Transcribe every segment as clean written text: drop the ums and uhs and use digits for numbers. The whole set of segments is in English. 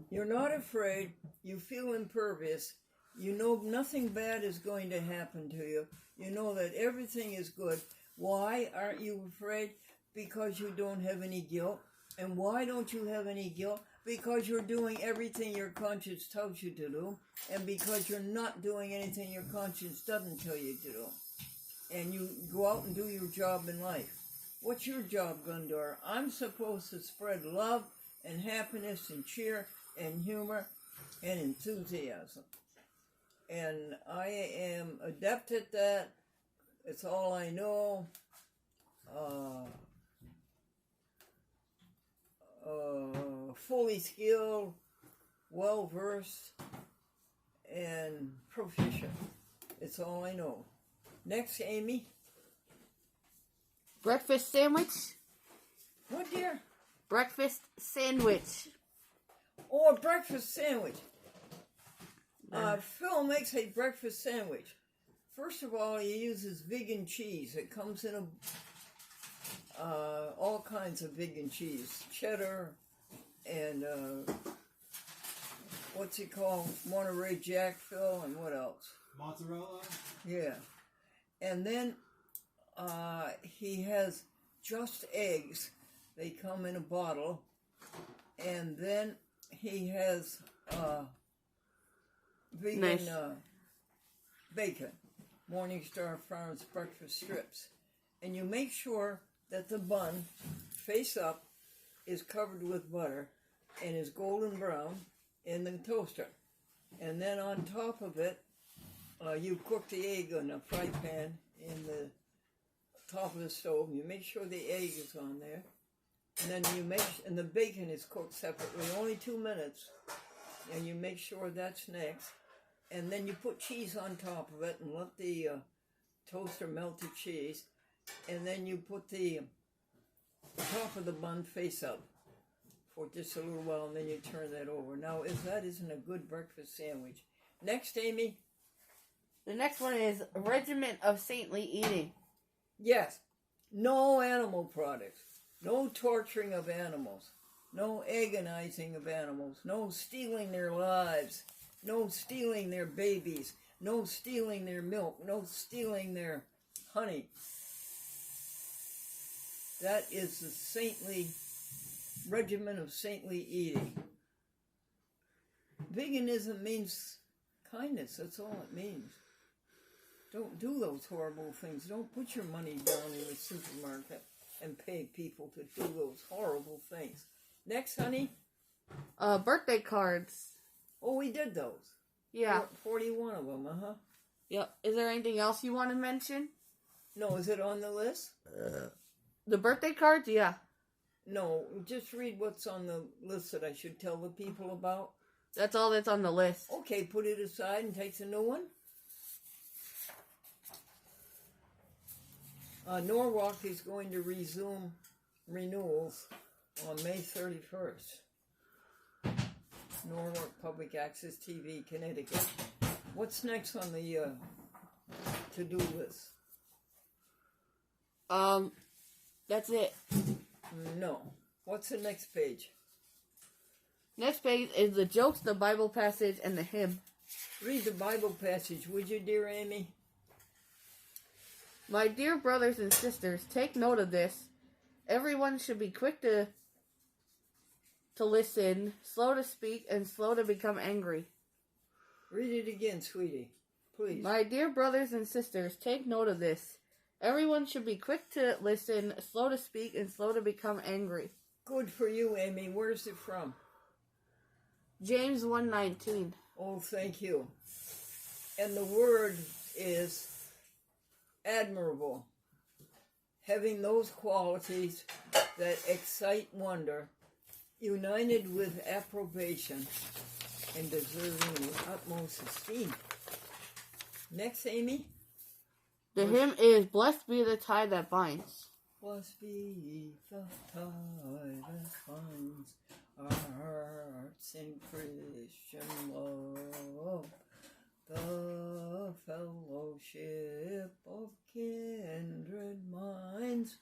You're not afraid. You feel impervious. You know nothing bad is going to happen to you. You know that everything is good. Why aren't you afraid? Because you don't have any guilt. And why don't you have any guilt? Because you're doing everything your conscience tells you to do. And because you're not doing anything your conscience doesn't tell you to do. And you go out and do your job in life. What's your job, Gundor? I'm supposed to spread love and happiness and cheer and humor and enthusiasm. And I am adept at that. It's all I know. Fully skilled, well-versed, and proficient. It's all I know. Next, Amy. Breakfast sandwich? What, dear? Breakfast sandwich. Oh, a breakfast sandwich. Phil makes a breakfast sandwich. First of all, he uses vegan cheese. It comes in all kinds of vegan cheese. Cheddar and what's it called? Monterey Jack, Phil, and what else? Mozzarella? Yeah. And then he has just eggs. They come in a bottle. And then he has vegan bacon. Morningstar Farms breakfast strips. And you make sure that the bun, face up, is covered with butter and is golden brown in the toaster. And then on top of it, you cook the egg in a fry pan in the top of the stove. You make sure the egg is on there. And then and the bacon is cooked separately, only 2 minutes. And you make sure that's next. And then you put cheese on top of it and let the toaster melt the cheese. And then you put the top of the bun face up for just a little while, and then you turn that over. Now, if that isn't a good breakfast sandwich. Next, Amy. The next one is a regimen of saintly eating. Yes. No animal products. No torturing of animals. No agonizing of animals. No stealing their lives. No stealing their babies. No stealing their milk. No stealing their honey. That is the saintly regimen of saintly eating. Veganism means kindness. That's all it means. Don't do those horrible things. Don't put your money down in the supermarket and pay people to do those horrible things. Next, honey. Birthday cards. Oh, we did those. Yeah. 41 of them, uh-huh. Yep. Is there anything else you want to mention? No, is it on the list? The birthday cards? Yeah. No, just read what's on the list that I should tell the people about. That's all that's on the list. Okay, put it aside and take the new one. Norwalk is going to resume renewals on May 31st. Norwalk Public Access TV, Connecticut. What's next on the to-do list? That's it. No. What's the next page? Next page is the jokes, the Bible passage, and the hymn. Read the Bible passage, would you, dear Amy? My dear brothers and sisters, take note of this. Everyone should be quick to listen, slow to speak, and slow to become angry. Read it again, sweetie. Please. My dear brothers and sisters, take note of this. Everyone should be quick to listen, slow to speak, and slow to become angry. Good for you, Amy. Where's it from? James 1:19. Oh, thank you. And the word is admirable. Having those qualities that excite wonder, united with approbation, and deserving the utmost esteem. Next, Amy. The hymn is Blessed Be the Tie That Binds. Blessed be the tie that binds our hearts in Christian love, the fellowship of kindred minds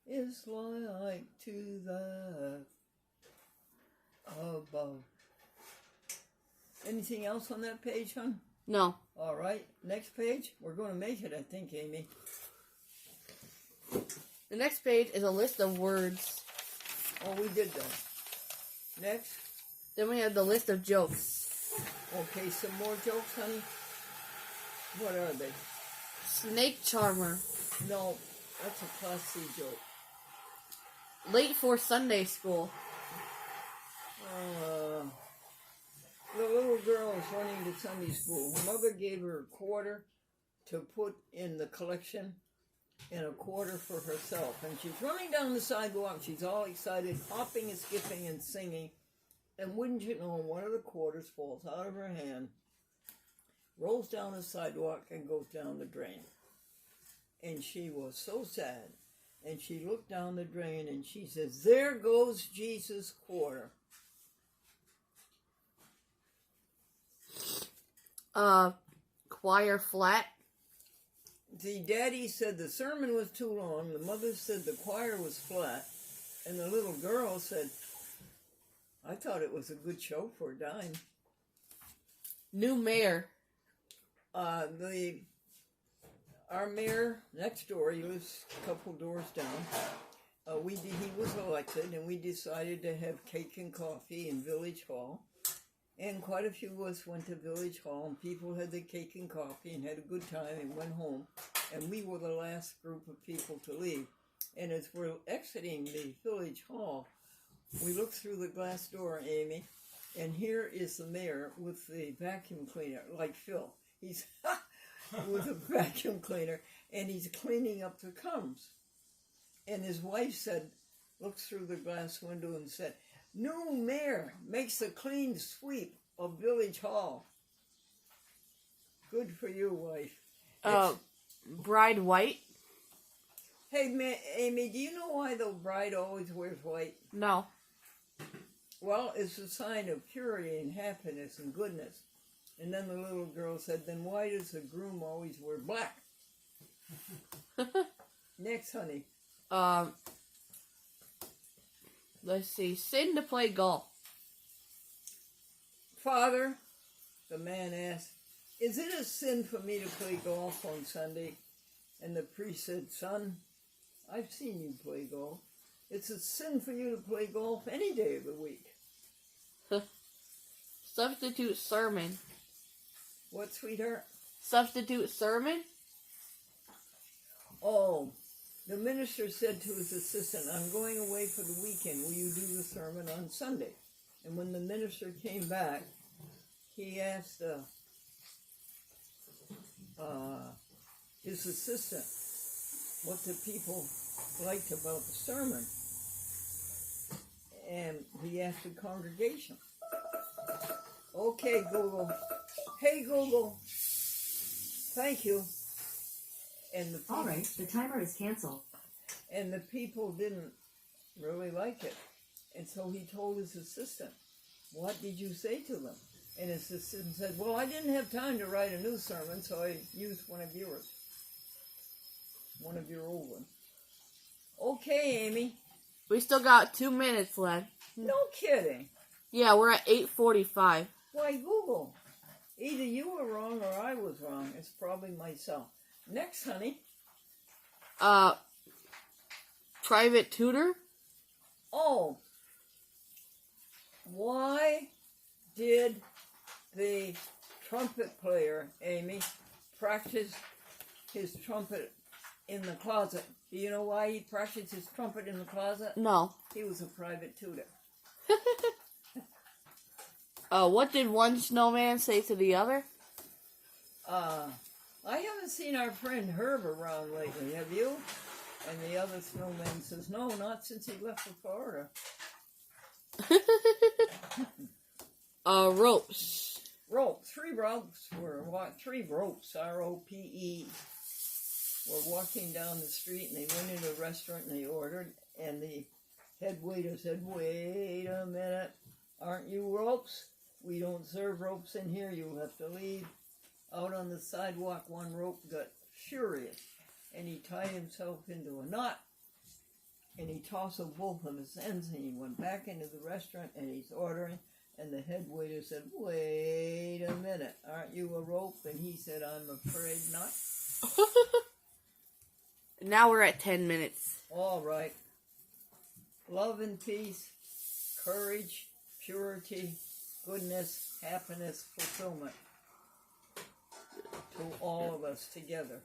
is like to that of above. Anything else on that page, hon? No. All right, next page. We're going to make it, I think, Amy. The next page is a list of words. Oh, we did that. Next. Then we have the list of jokes. Okay, some more jokes, honey. What are they? Snake charmer. No, that's a Class C joke. Late for Sunday school. The little girl is running to Sunday school. Her mother gave her a quarter to put in the collection and a quarter for herself. And she's running down the sidewalk. She's all excited, hopping and skipping and singing. And wouldn't you know, one of the quarters falls out of her hand, rolls down the sidewalk, and goes down the drain. And she was so sad. And she looked down the drain and she says, "There goes Jesus' quarter." Choir flat. The daddy said the sermon was too long. The mother said the choir was flat. And the little girl said, "I thought it was a good show for a dime." New mayor. Our mayor next door, he lives a couple doors down. He was elected, and we decided to have cake and coffee in Village Hall. And quite a few of us went to Village Hall, and people had the cake and coffee and had a good time and went home. And we were the last group of people to leave. And as we're exiting the Village Hall, we look through the glass door, Amy, and here is the mayor with the vacuum cleaner, like Phil. He's with a vacuum cleaner, and he's cleaning up the crumbs. And his wife said, looks through the glass window and said, "New mayor makes a clean sweep of Village Hall." Good for you, wife. Bride white. Hey, Amy, do you know why the bride always wears white? No. Well, it's a sign of purity and happiness and goodness. And then the little girl said, "Then why does the groom always wear black?" Next, honey. Let's see. Sin to play golf. "Father," the man asked, "is it a sin for me to play golf on Sunday?" And the priest said, "Son, I've seen you play golf. It's a sin for you to play golf any day of the week." Substitute sermon. What, sweetheart? Substitute sermon? Oh, the minister said to his assistant, "I'm going away for the weekend. Will you do the sermon on Sunday?" And when the minister came back, he asked his assistant what the people liked about the sermon. And he asked the congregation. "Okay, Google. Hey, Google. Thank you." And the people, all right, the timer is canceled. And the people didn't really like it. And so he told his assistant, "What did you say to them?" And his assistant said, "Well, I didn't have time to write a new sermon, so I used one of yours. One of your old ones." Okay, Amy. We still got 2 minutes left. No kidding. Yeah, we're at 8:45. Why, Google. Either you were wrong or I was wrong. It's probably myself. Next, honey. Private tutor? Oh. Why did the trumpet player, Amy, practice his trumpet in the closet? Do you know why he practiced his trumpet in the closet? No. He was a private tutor. What did one snowman say to the other? I haven't seen our friend Herb around lately, have you? And the other snowman says, "No, not since he left for Florida." Ropes. Rope. Three ropes, R-O-P-E, were walking down the street, and they went into a restaurant and they ordered, and the head waiter said, "Wait a minute, aren't you ropes? We don't serve ropes in here, you'll have to leave." Out on the sidewalk, one rope got furious, and he tied himself into a knot, and he tossed both of his ends, and he went back into the restaurant, and he's ordering, and the head waiter said, "Wait a minute, aren't you a rope?" And he said, "I'm afraid not." Now we're at 10 minutes. All right. Love and peace, courage, purity, goodness, happiness, fulfillment to all of us together.